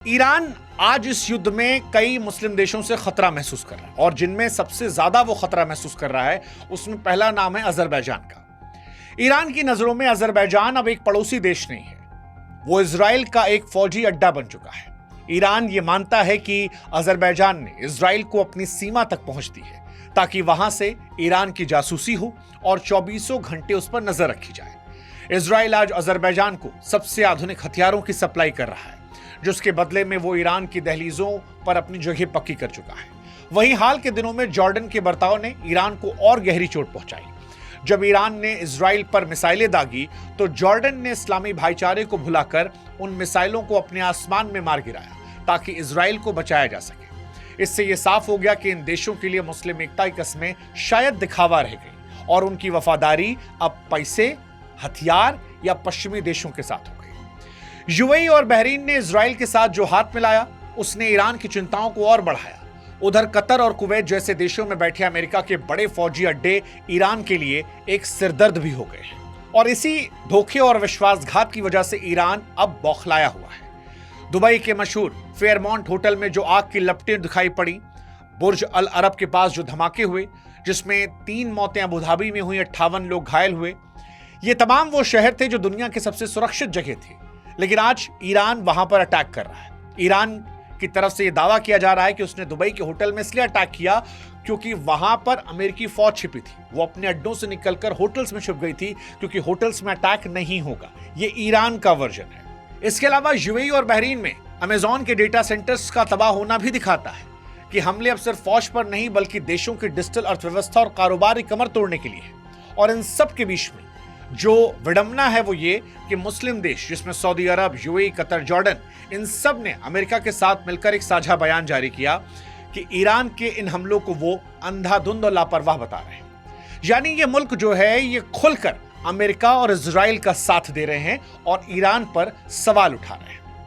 Iran आज इस युद्ध में कई मुस्लिम देशों से खतरा महसूस कर रहा है और जिनमें सबसे ज्यादा वो खतरा महसूस कर रहा है उसमें पहला नाम है अजरबैजान का। ईरान की नजरों में अजरबैजान अब एक पड़ोसी देश नहीं है, वो इजराइल का एक फौजी अड्डा बन चुका है। ईरान ये मानता है कि अजरबैजान ने इजराइल को अपनी सीमा तक पहुंच दी है ताकि वहां से ईरान की जासूसी हो और 24 घंटे उस पर नजर रखी जाए। इजराइल आज अजरबैजान को सबसे आधुनिक हथियारों की सप्लाई कर रहा है, जिसके बदले में वो ईरान की दहलीजों पर अपनी जगह पक्की कर चुका है। वहीं हाल के दिनों में जॉर्डन के बर्ताव ने ईरान को और गहरी चोट पहुंचाई। जब ईरान ने इजराइल पर मिसाइलें दागी तो जॉर्डन ने इस्लामी भाईचारे को भुलाकर उन मिसाइलों को अपने आसमान में मार गिराया ताकि इजराइल को बचाया जा सके। इससे यह साफ हो गया कि इन देशों के लिए मुस्लिम एकता की कस्में शायद दिखावा रह गई और उनकी वफादारी अब पैसे, हथियार या पश्चिमी देशों के साथ हो गई। यूएई और बहरीन ने इजराइल के साथ जो हाथ मिलाया उसने ईरान की चिंताओं को और बढ़ाया। उधर कतर और कुवैत जैसे देशों में बैठे अमेरिका के बड़े फौजी अड्डे ईरान के लिए एक सिरदर्द भी हो गए हैं और इसी धोखे और विश्वासघात की वजह से ईरान अब बौखलाया हुआ है। दुबई के मशहूर फेयरमाउंट होटल में जो आग की लपटें दिखाई पड़ी, बुर्ज अल अरब के पास जो धमाके हुए जिसमें 3 मौतें अबू धाबी में हुई, 58 लोग घायल हुए, ये तमाम वो शहर थे जो दुनिया की सबसे सुरक्षित जगह थी। लेकिन आज ईरान वहां पर अटैक कर रहा है। ईरान की तरफ से यह दावा किया जा रहा है कि उसने दुबई के होटल में इसलिए अटैक किया क्योंकि वहां पर अमेरिकी फौज छिपी थी। वो अपने अड्डों से निकलकर होटल्स में छुप गई थी क्योंकि होटल्स में अटैक नहीं होगा। ये ईरान का वर्जन है। इसके अलावा यूएई और बहरीन में अमेजॉन के डेटा सेंटर्स का तबाह होना भी दिखाता है कि हमले अब सिर्फ फौज पर नहीं बल्कि देशों की डिजिटल अर्थव्यवस्था और कारोबारी कमर तोड़ने के लिए है। और इन सब के बीच में जो विडंबना है वो ये कि मुस्लिम देश जिसमें सऊदी अरब, यूएई, कतर, जॉर्डन, इन सब ने अमेरिका के साथ मिलकर एक साझा बयान जारी किया कि ईरान के इन हमलों को वो अंधाधुंध और लापरवाह बता रहे हैं। यानी ये मुल्क जो है ये खुलकर अमेरिका और इजराइल का साथ दे रहे हैं और ईरान पर सवाल उठा रहे हैं।